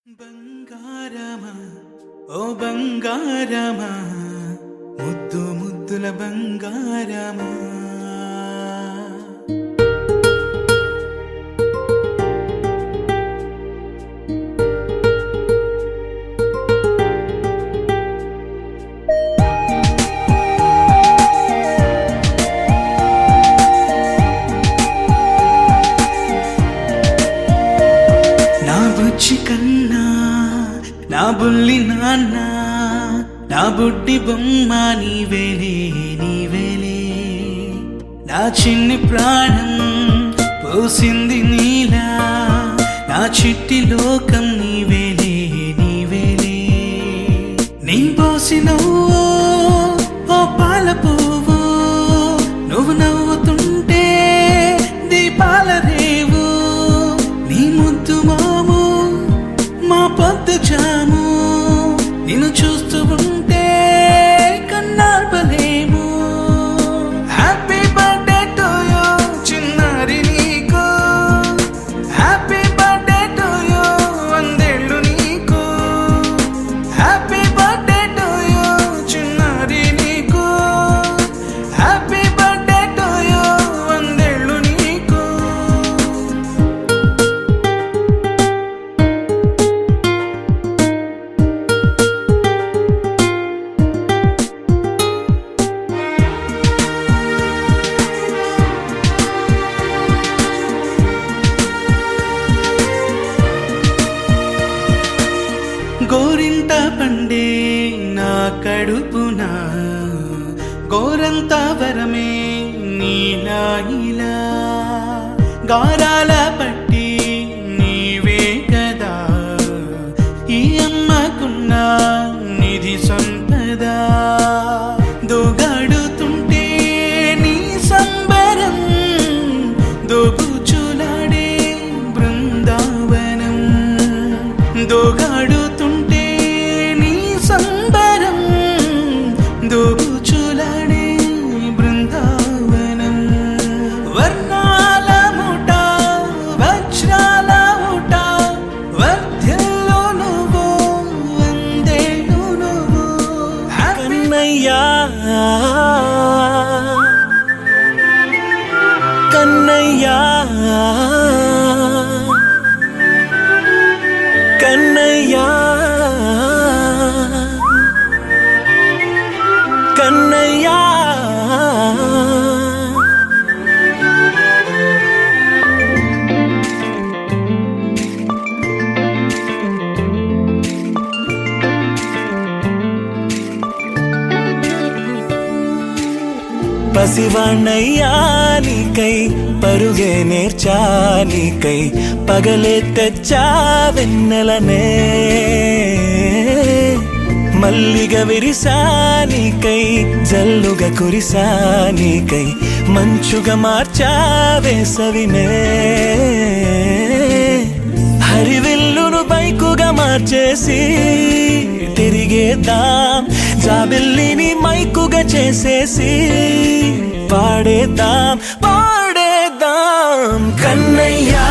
బంగారమా ఓ బంగారమా ముద్దు ముద్దుల బంగారమా నా బుజ్జి కన్నా నా బుల్లి నాన్న నా బుడ్డి బొమ్మ నీవేలే నీవేలే నా చిన్ని ప్రాణం పోసింది నీలా నా చిట్టి లోకం నీవేలే నీవేలే నీ పోసినవో ఓ పాల పువ్వు నువ్వు నవ్వుతుంటే దీపాల రేవు నీ ముద్దు మాము మా పొద్దు జాము నిన్ను చూస్తూ ఉంటే కన్నార్పలేము హ్యాపీ బర్త్డే టు యూ చిన్నారి నీకు హ్యాపీ బర్త్డే టు యూ వందేళ్ళు నీకు హ్యాపీ బర్త్డే టు యూ చిన్నారి నీకు హ్యాపీ బర్త్డే టు యూ వందేళ్ళు నీకు గోరింట పండే నా కడుపున గోరంత వరమే నీలా ఇలా గారాల పట్టి నీవే కదా ఈ అమ్మకున్న నిధి సంపద దోగాడుతుంటే నీ సంబరం దోబుచులాడే బృందావనం దోగాడుతుంటే నీ సంబరం దోబుచులాడే బృందావనం వర్ణాల ముఠ వజ్రాల ముఠ వర్ధ్యల్లో నువ్వు వందేళ్ళు నువ్వు కన్నయ్యా కన్నయ్యా కన్నయ్యా కన్నయ్యా పసివాణ్ణయ్యా నీకై పరుగే నేర్చా నీకై పగలే తెచ్చా వెన్నెలనే మల్లిగ విరిసా నీకై జల్లుగా కురిసా నీకై మంచుగా మార్చా వేసవినే హరివిల్లును బైకుగా మార్చేసి తిరిగేద్దాం జాబిల్లిని మైకుగా చేసేసి పాడేద్దాం పాడేద్దాం కన్నయ్యా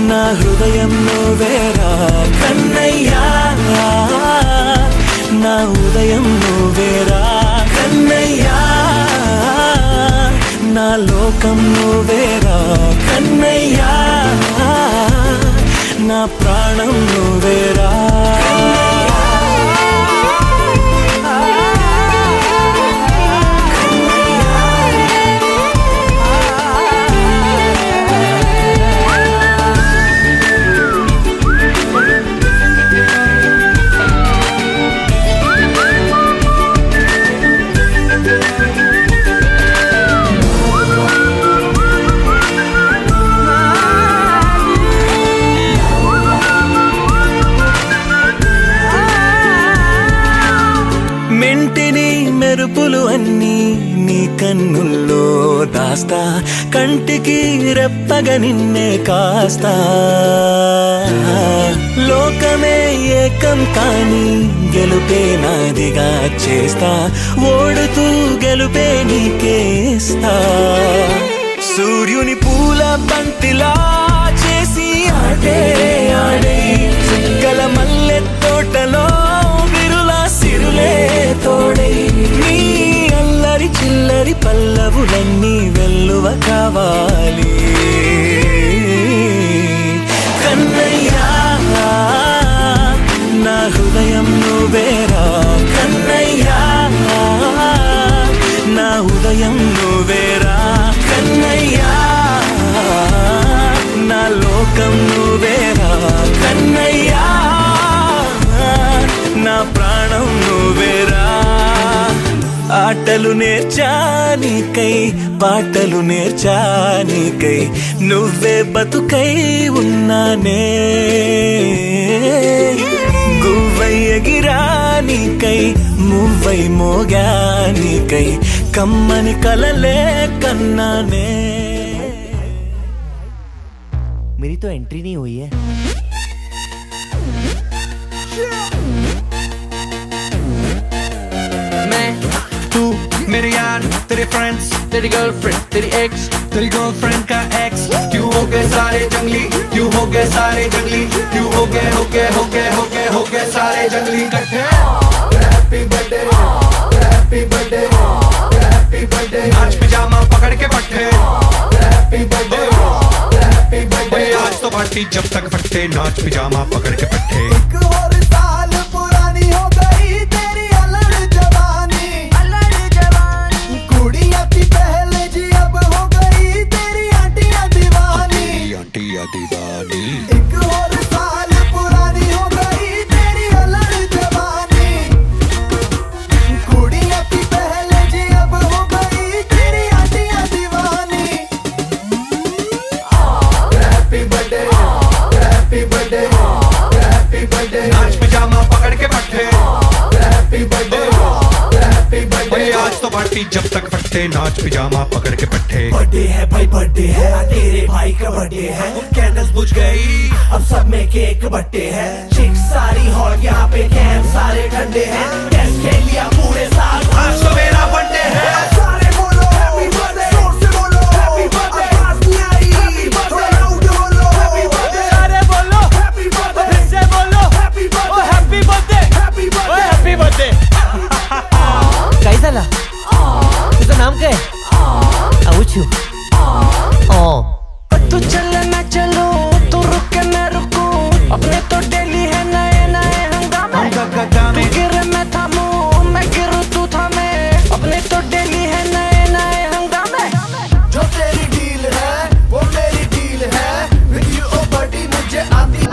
నా హృదయం నువ్వేరా కన్నయ్యా నా ఉదయం నువ్వేరా కన్నయ్యా నా లోకం నువ్వేరా కన్నయ్యా నా ప్రాణం నువ్వేరా మెంటిని మెరుపులు అన్నీ నీ కన్నుల్లో దాస్తా కంటికి రెప్పగా నిన్నే కాస్తా లోకమే ఏకం కాని గెలుపే నాదిగా చేస్తా ఓడుతూ గెలుపే నీకేస్తా సూర్యుని పూల బంతిలా చేసి ఆడే ఆడే ఆటలు నేర్చానికై పాటలు నేర్చానికై నువ్వే బతుకై ఉన్నానే గువ్వై ఎగిరానికై మువ్వై మోగానికై కమ్మని కలలే కన్నానే मेरी तो एंट्री नहीं हुई है। मैं तू मेरे यार तेरे फ्रेंड्स तेरी गर्लफ्रेंड तेरी एक्स तेरी गर्लफ्रेंड का एक्स क्यों हो गए सारे जंगली क्यों हो गए सारे जंगली क्यों हो गए हो गए हो गए हो गए हो गए सारे जंगली इकट्ठे happy birthday happy birthday happy birthday आज पिजामा पकड़ के पट्टे हैप्पी बर्थडे हैप्पी बर्थडे आज तो पार्टी जब तक फट्टे नाच पिजामा पकड़ के पट्टे एक और साल पुरानी हो गई तेरी अलग जवानी कुड़िया की पहले जी अब हो गई तेरी आंटियां दीवानी एक और साल पुरानी हो गई तेरी अलग जवानी कुड़िया की पहले जी अब हो गई तेरी आंटियां दीवानी happy birthday happy birthday happy birthday नाच पिजामा पकड़ के पट्टे हैप्पी बर्थडे हैप्पी बर्थडे आज तो पार्टी जब तक फट्टे नाच पिजामा पकड़ के पट्टे बर्थडे है भाई बर्थडे है तेरे भाई का बर्थडे है कैंडल्स बुझ गई अब सब में केक बट्टे है चिक सारी हॉट यहाँ पे कैंप सारे ठंडे हैं टेस्ट खेल लिया पूरे साल आज तो मेरा बर्थडे है सारे बोलो हैप्पी बर्थडे जोर से बोलो हैप्पी बर्थडे आवाज नहीं आई हैप्पी बर्थडे लाउड बोलो हैप्पी बर्थडे सारे बोलो हैप्पी बर्थडे फिर से बोलो happy birthday happy birthday happy birthday happy birthday कैसा ला तुझा नाम क्या है आउचू ओ तू चले मैं चलूं तू रुके मैं रुकूं अपने तो डेली है नए नए हंगामे तू गिरे मैं थामूं मैं गिरूं तू थामे अपने तो डेली है नए नए हंगामे जो तेरी डील है वो मेरी डील है विद यू ओ बडी मुझे आती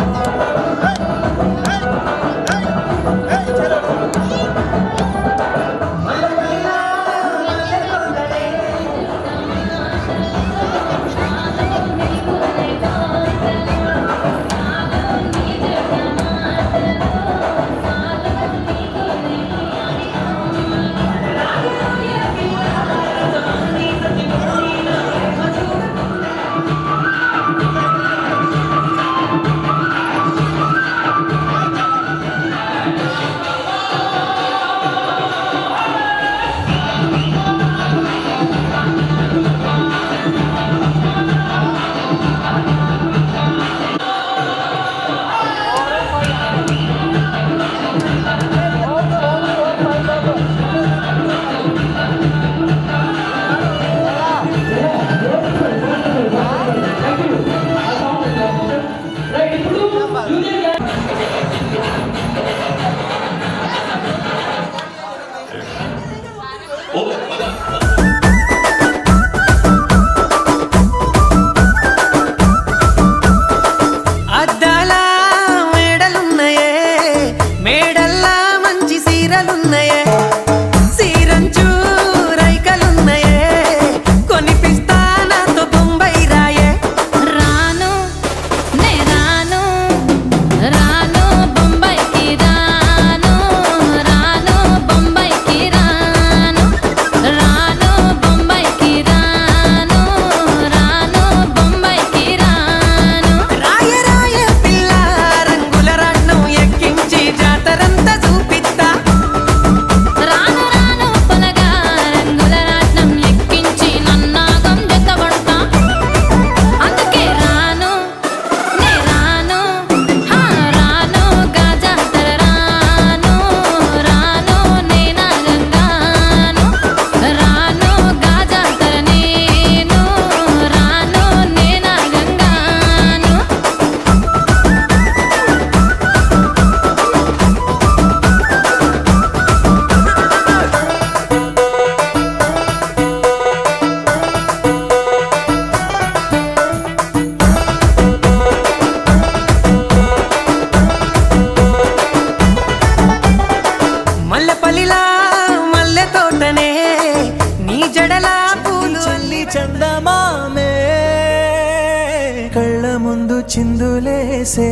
అడుగులేసే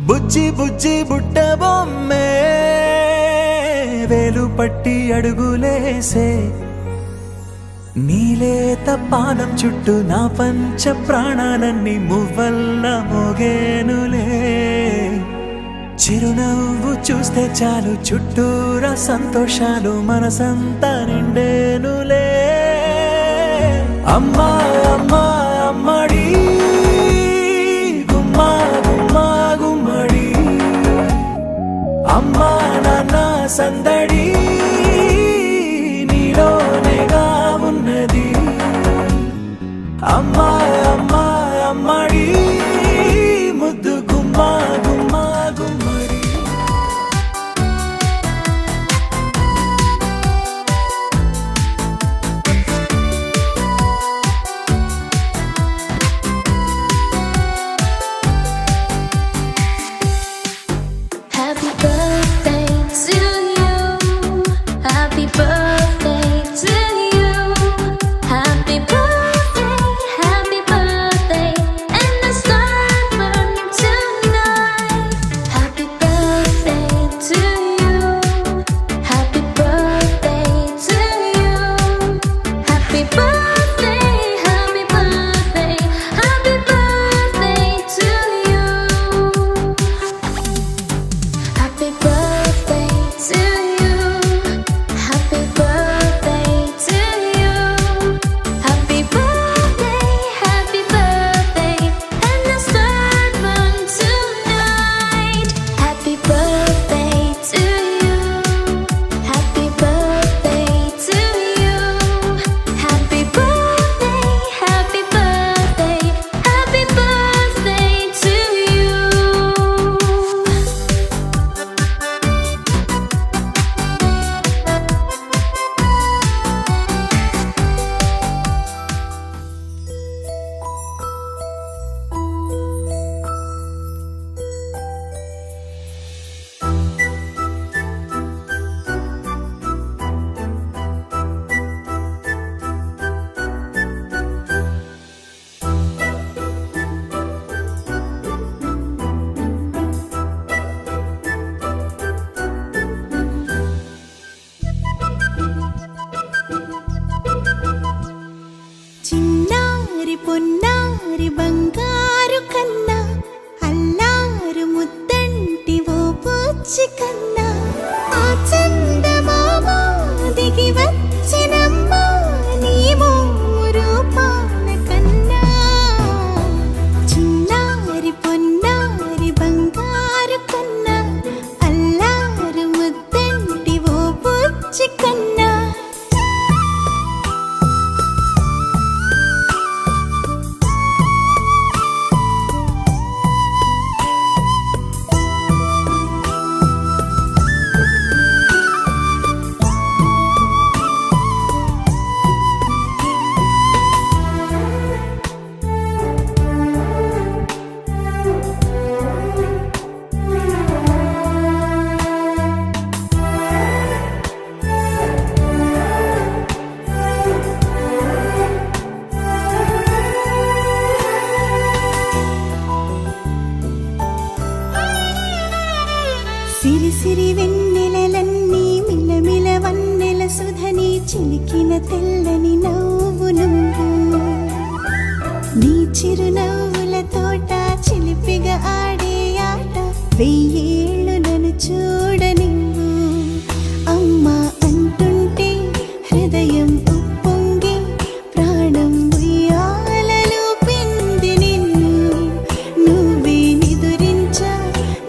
బుజ్జి బుజ్జి బుట్ట బొమ్మే వేలు పట్టి అడుగులేసే నీలేత పానం చుట్టూ నా పంచ ప్రాణాలన్నీ మువ్వల్ల మోగేనులే చిరునవ్వు చూస్తే చాలు చుట్టూరా సంతోషాలు మనసంతా నిండేనులే అమ్మా అమ్మా అమ్మడి గుమ్మా గుమ్మా గుమ్మడి అమ్మా నాన్న సందడి నీలోనేగా ఉన్నది అమ్మా అమ్మా అమ్మడి ముద్దు గుమ్మా గుమ్మా గుమ్మడి Happy birthday to you. Happy birthday to you. Happy birthday, and the sun burn tonight. Happy birthday to you. Happy birthday to you. Happy birthday, happy birthday, happy birthday to you. Happy birthday to you. Happy birthday to you. Happy birthday, and the sun burn tonight. Happy birthday to you. Happy birthday to you. Happy birthday, happy birthday, happy birthday to you. చిన్నారి పొన్నారి బంగారు కన్నా అల్లారు ముద్దంటి ఓ బుజ్జి కన్నా ఆ చందమామ దిగి వచ్చినమ్మ నీ రూపాల కన్నా చిన్నారి పొన్నారి బంగారు కన్నా అల్లారు ముద్దంటి ఓ బుజ్జి కన్నా సిరి సిరి వెన్నెలలన్నీ మిలమిల వన్నెల సుధని చిలికిన తెల్లని నవ్వు నువ్వు నీ చిరునవ్వుల తోట చిలిపిగా ఆడే ఆట వెయ్యేళ్ళు నన్ను చూడనివ్వు అమ్మా అంటుంటే హృదయం ఉప్పొంగి ప్రాణం ఉయ్యాలలో పిండి నిన్ను నువ్వే నిదురించా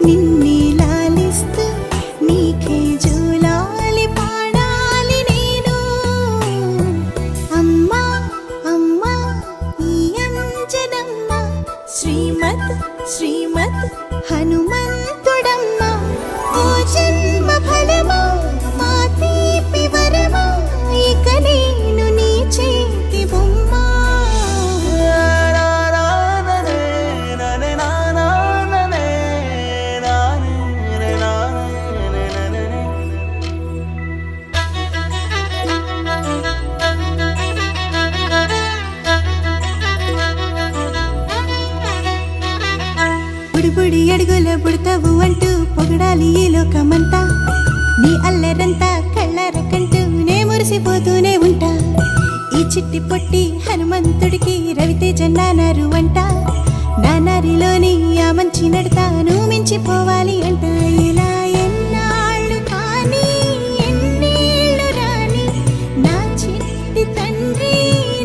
నిన్నే లాలిస్తూ నీకే జోలాలి పాడాలి నేను అమ్మా అమ్మా ఈ అంజనమ్మ శ్రీమత్ శ్రీమత్ హనుమంతుడమ్మ ఓ జన్మ ఫలమా మా తీపి వరమా ఇక నేను నీ చేతి బొమ్మ పొడి పొడి అడుగుల పుడతావు అంటూ పొగడాలి ఈ లోకమంతా నీ అల్లరంతా కళ్ళార కంటూనే మురిసిపోతూనే ఉంటా ఈ చిట్టి పొట్టి హనుమంతుడికి రవితేజ నానారు అంట నానారిలోని ఆ మంచి నడతాను మించిపోవాలి అంట ఇలా ఎన్నాళ్ళు కానీ ఎన్నేళ్ళు రాని నా చిట్టి తండ్రి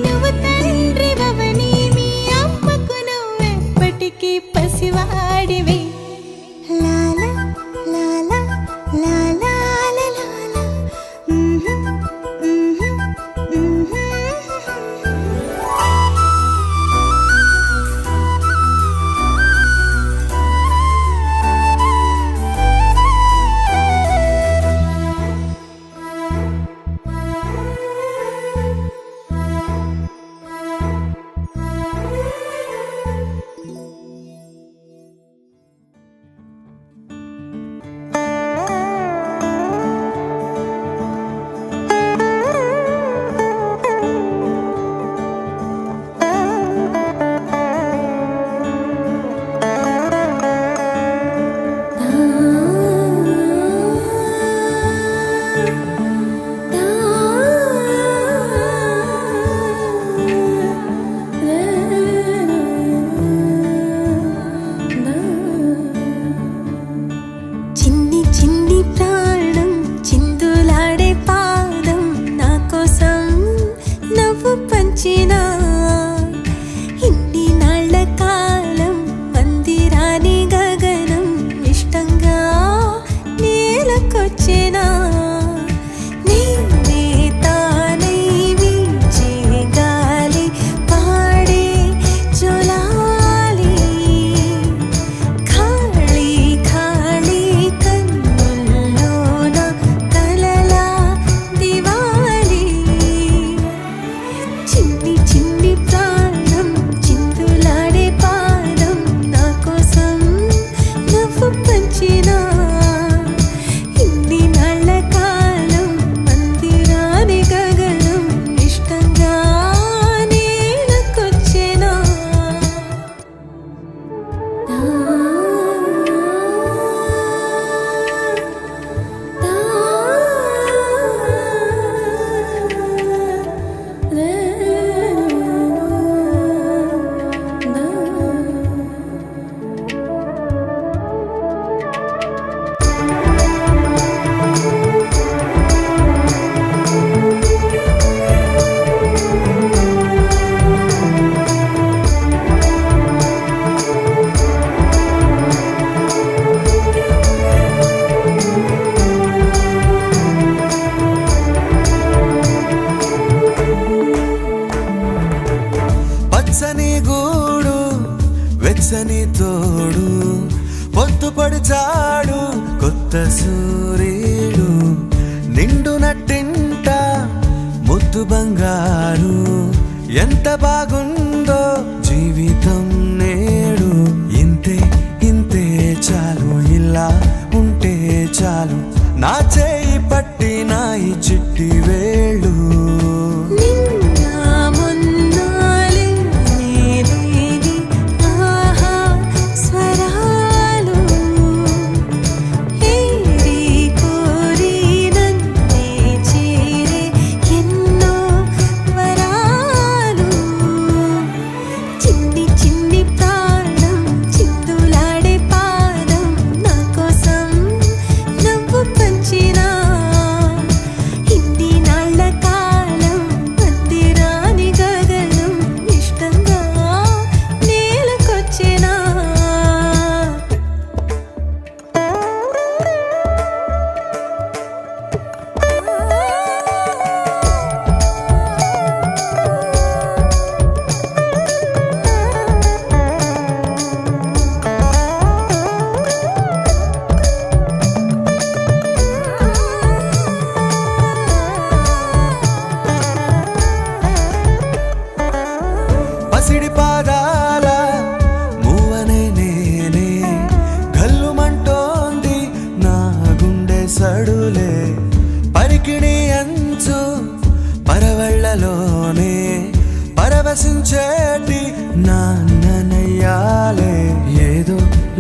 నువ్వు తండ్రి భవని మీ అమ్మకు నువ్వెప్పటికీ పసివాడివి లాలా లాలా లాలా లాలా వెచ్చని తోడు పొద్దుపడిచాడు కొత్త సూర్యుడు నిండు నట్టింట ముద్దు బంగారు ఎంత బాగుందో జీవితం నేడు ఇంతే ఇంతే చాలు ఇలా ఉంటే చాలు నా చేయి పట్టి నా ఈ చిట్టి వేళ్ళు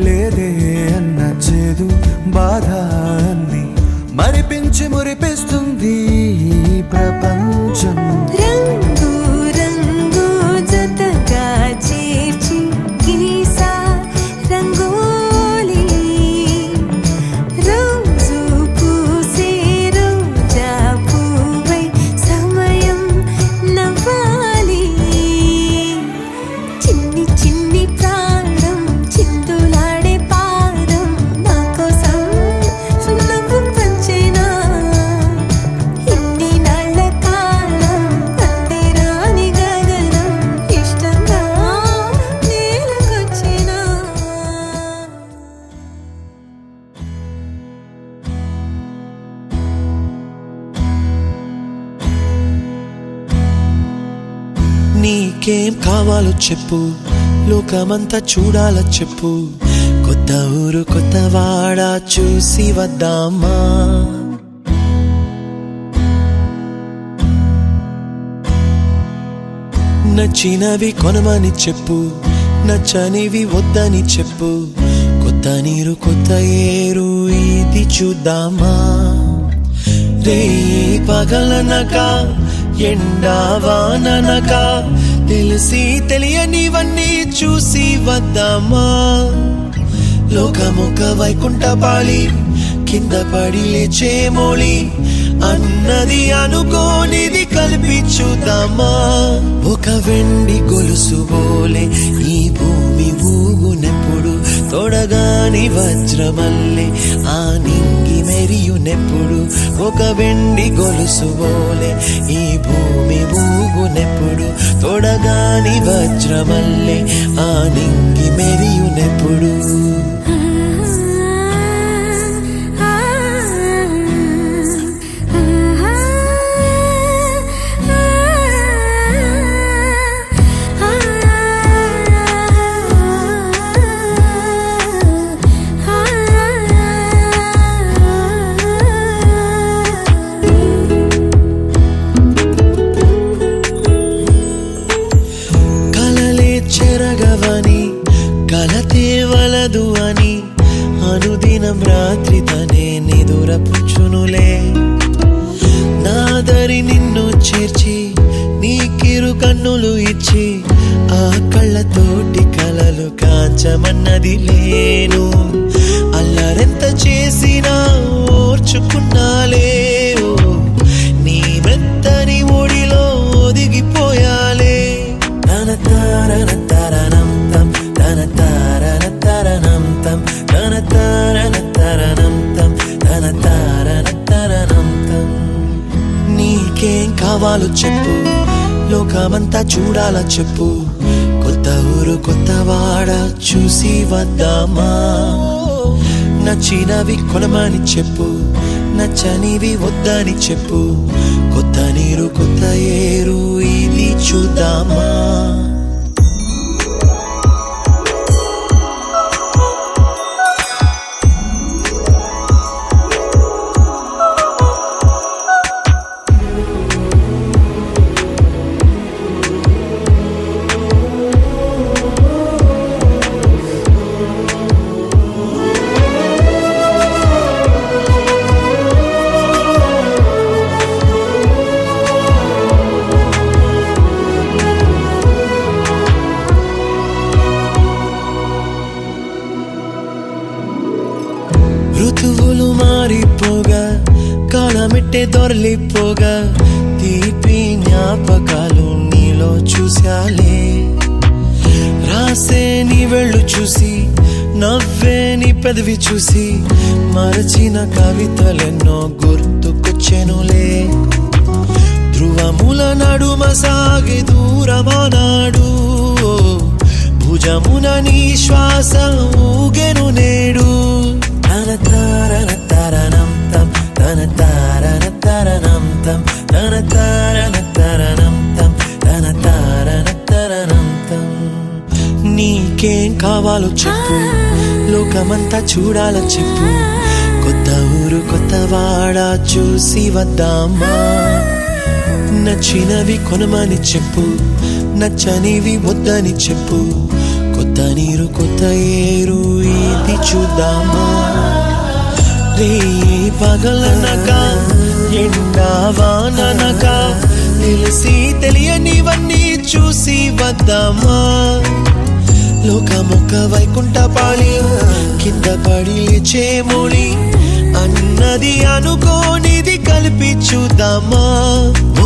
లేదే అన్న చేదు బాధ అన్ని మరిపించి మురిపిస్తుంది ఈ ప్రపంచం. రంగు రంగు జతగా చేర్చి గీసా రంగోలి రోజు పూసే రోజా పువ్వై సమయం నవ్వాలి చిన్ని చిన్ని ప్రాణం చిందులాడే పాదం నా కోసం నవ్వు పంచేనా ఇన్ని నాళ్ళ కాలం అందిరాని గగనం ఇష్టంగా నేలకొచ్చినా నీకేం కావాలో చెప్పు, లోకమంతా చూడాలో చెప్పు, కొత్త ఊరు కొత్త వాడ చూసి వద్దామా. నచ్చినవి కొనమని చెప్పు, నచ్చనివి వద్దని చెప్పు, కొత్త నీరు కొత్త ఏరు ఇది చూద్దామా. రే పగలనక ఎండావాననక తెలిసి తెలియనివన్నీ చూసి వద్దామా. లోకమొక వైకుంఠపాళి కింద పడి లేచే మోళి అన్నది అనుకోనిది కలిపి చూద్దామా. ఒక వెండి గొలుసు బోలే ఈ భూమి ఊగునెప్పుడు, తొడగాని వజ్రమల్లే ఆ నింగి మెరియునెప్పుడు. ఒక వెండి గొలుసు బోలే ఈ భూమి ఊగునెప్పుడు, తొడగాని వజ్రమల్లే ఆ నింగి మెరియునెప్పుడు. కలలే చెరగవని కలతే వలదు అని అనుదినం రాత్రి తనే నిదురపుచ్చునులే. నాదరి నిన్ను చేర్చి నీ కిరు కన్నులు ఇచ్చి ఆ కళ్ళతోటి కలలు కాంచమన్నది లేను. అల్లరెంత చేసినా ఓర్చుకున్నాలే, ఓ నీ మెత్తని ఒడిలో ఒదిగిపోయాలే. తన తారన తరణం తం తన తారన తరణం తం తన తారన తరణం తం తన తారన తరణం తం. నీకేం కావాలో చెప్పు, లోకమంతా చూడాలా చెప్పు, కొత్త ఊరు కొత్త వాడ చూసి వద్దామా. నచ్చినవి కొనమని చెప్పు, నచ్చనివి వద్దని చెప్పు, కొత్త నీరు కొత్త ఏరు ఇది చూద్దామా. ఋతువులు మారిపోగా కాలమెట్టే దొరలిపోగా తీపి జ్ఞాపకాలు నీలో చూశాలే. రాసే నీ వెళ్ళు చూసి నవ్వే నీ పెదవి చూసి మరచిన కవితలెన్నో గుర్తుకొచ్చెనులే. ధ్రువముల నడుమ సాగి దూరమానాడు, భుజమున నీ శ్వాస ఊగెను నేడు. తన తారన తరణం తం తన తారన తరణం తం తన తారన తరణం తం తన తారన తరణం తం. నీకేం కావాలో చెప్పు, లోకమంతా చూడాలో చెప్పు, కొత్త ఊరు కొత్త వాడ చూసి వద్దామా. నచ్చినవి కొనమని చెప్పు, నచ్చనివి వద్దని చెప్పు, కొత్త కొత్త నీరు కొత్త ఏరు ఇది చూద్దామా రే పగలనక ఎండా వాననక తెలిసి తెలియనివన్నీ చూసి వద్దామా లోకమొక్క వైకుంఠపాళి కింద పడి లేచే మోళి అన్నది అనుకోనిది కలిపి చూద్దామా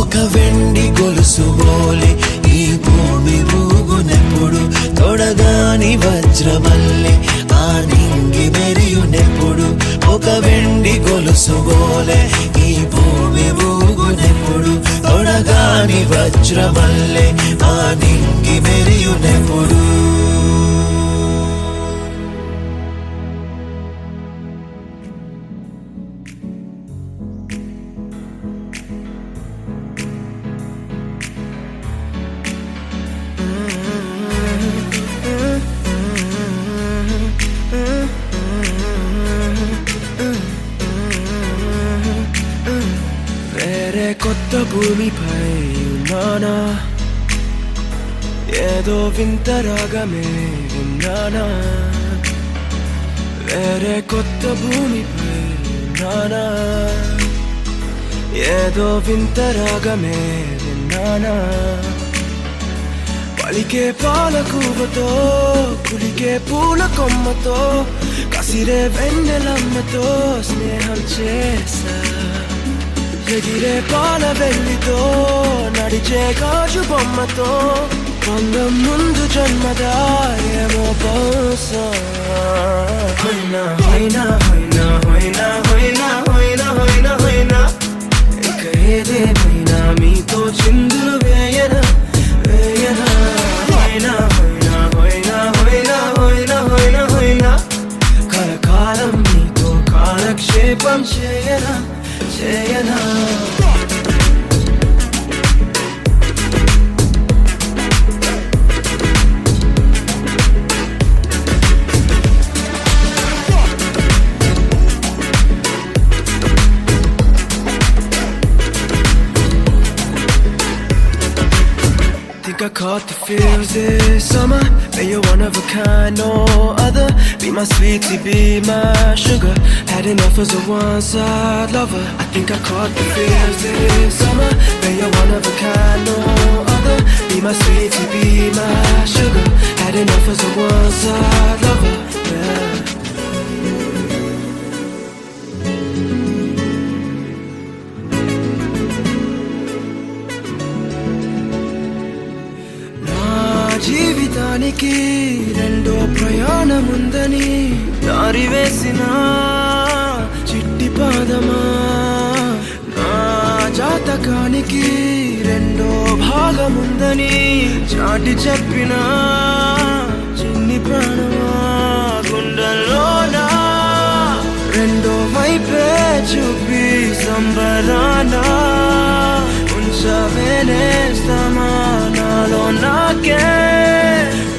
ఒక వెండి గొలుసు బోలే ఈ భూమి ఊగునెప్పుడు తొడగాని వజ్రమల్లె ఆ నింగి మెరియునెప్పుడు ఒక వెండి గొలుసు బోలే ఈ భూమి ఊగునెప్పుడు తొడగాని వజ్రమల్లె ఆ నింగి మెరియునెప్పుడు వేరే కొత్త భూమిపై ఉన్నానా ఏదో వింత రాగమే విన్నానా వేరే కొత్త భూమిపై ఉన్నానా ఏదో వింత రాగమే విన్నానా పలికే పాల కూవతో కులికే పూల కొమ్మతో కసిరే వెన్నెలమ్మతో స్నేహం చేసా ఎగిరే పాల వెల్లితో నడిచే గాజు బొమ్మతో అందం ముందు జన్మదా ఏమో బహుశా హైనా హైనా హైనా హైనా హైనా హైనా హైనా హైనా ఇక ఏదేమైనా మీతో చిందులు వేయనా వేయనా హైనా హైనా హైనా హైనా హైనా హైనా హైనా కలకాలం మీతో కాలక్షేపం చేయనా చేయనా Think I caught the feels this summer. Man, you're one of a kind, no other. Be my sweetie, be my sugar. Had enough as a one-side lover. I think I caught the feels this summer. Man, you're one of a kind, no other. Be my sweetie, be my sugar. Had enough as a one-side lover. Yeah. జీవితానికి రెండో ప్రయాణముందని దారి వేసిన చిట్టి పాదమా నా జాతకానికి రెండో భాగముందని చాటి చెప్పిన చిన్ని ప్రాణమా గుండెల్లోనా రెండో వైపే చూపి సంబరానా ఉంచవేనేస్తామా నాలో నాకే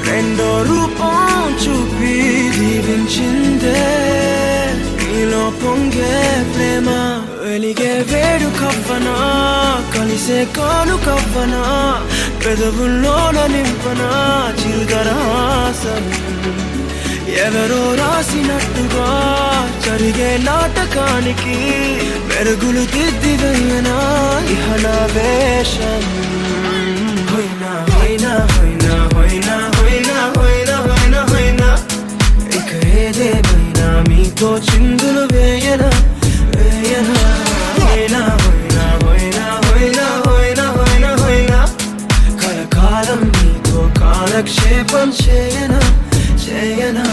రెండో రూపం చూపి దీవించిందే నీలో పొంగే ప్రేమ వెలిగే వేడు కవ్వనా కలిసే కాను కవ్వనా పెదవుల్లోన నింపనా చిరుదరహాసం ఎవరో రాసినట్టుగా జరిగే నాటకానికి మెరుగులు దిద్ది వెయ్యనా ఇహనా వేషం హైనా హైనా హైనా హైనా హైనా హైనా హైనా హైనా ఇక ఏదేమైనా మీతో చిందులు వేయనా వేయనా హైనా హైనా హైనా హైనా హైనా హైనా హైనా కలకాలం మీతో కాలక్షేపం చేయనా చేయనా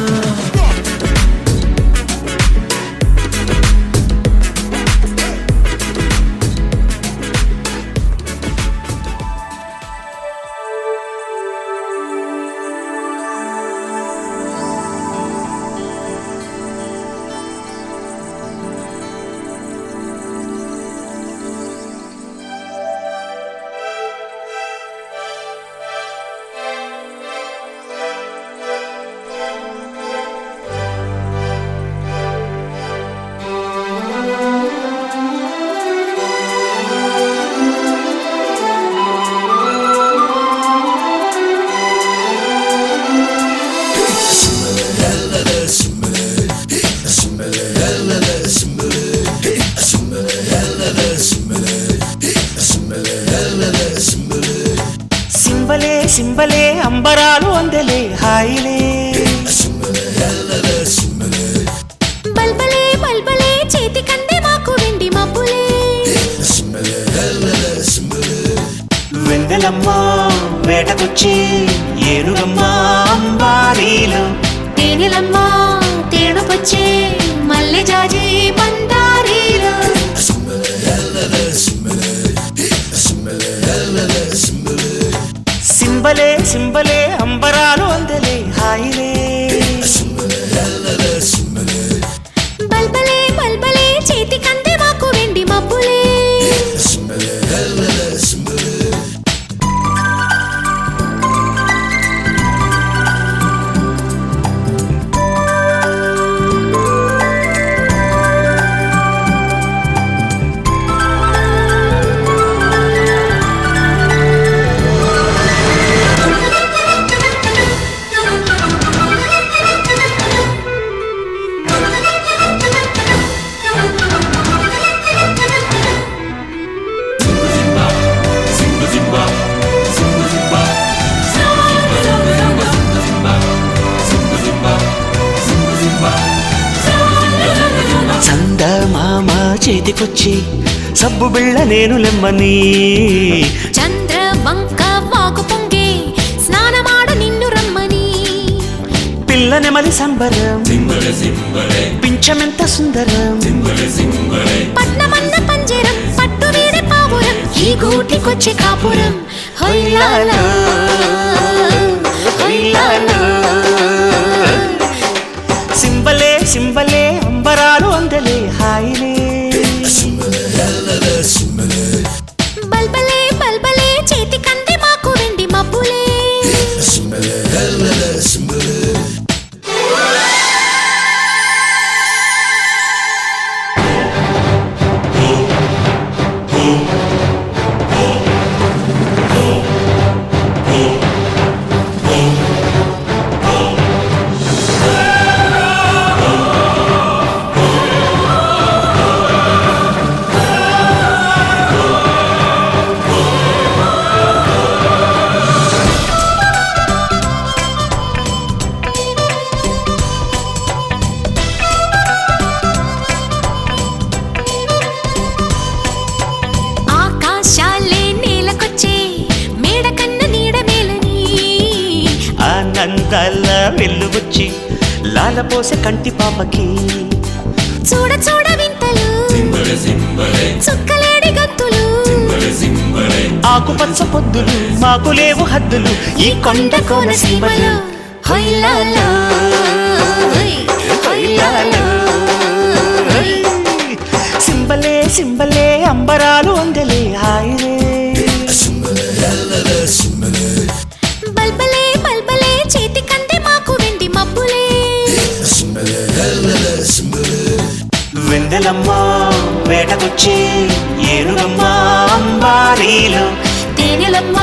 వేటకొచ్చి ఏనుగమ్మ అంబారీలు తేనెలమ్మ తేనుకొచ్చే మల్లె జాజి బందారీలు సింబలే సింబలే అంబరాలు అందలే హాయిలే బల్బలే బల్బలే చేతి కందే మాకు వెండి మబ్బులే చందమామ చేతికొచ్చి సబ్బు బిళ్ళ నేను లెమ్మని చంద్ర వంక వాకు పొంగే స్నానమాడు నిన్ను రమ్మని పిల్ల నెమలి సంబరం పింఛమెంత సుందరం పట్నమన్న పంజరం పట్టు వీడే పావురం ఈ గూటికొచ్చే కాపురం హొయ్యాలో హొయ్యాలో సింబలే సింబలే అంబరాలు అందలే హాయిలే బల్బలే బల్బలే చేతి కంది మాకు వెండి మబ్బులే ఆకాశాలే నేలకొచ్చే మేడ కన్న నీడ మేలని ఆనందాల వెల్లువచ్చి లాలపోసే కంటి పాపకి చూడ చూడ వింతలు చుక్కలేడి గంతులు ఆకుపచ్చ పొద్దులు మాకు లేవు హద్దులు ఈ కొండ కోన సీమలో హొయ్యాలో హొయ్యాలో సింబలే సింబలే అంబరాలు అందలే హాయిలే బల్బలే బల్బలే చేతి కంది మాకు వెండి మబ్బులే వెందెలమ్మ వేటకొచ్చి ఏనుగమ్మ అంబారీలు తేనెలమ్మ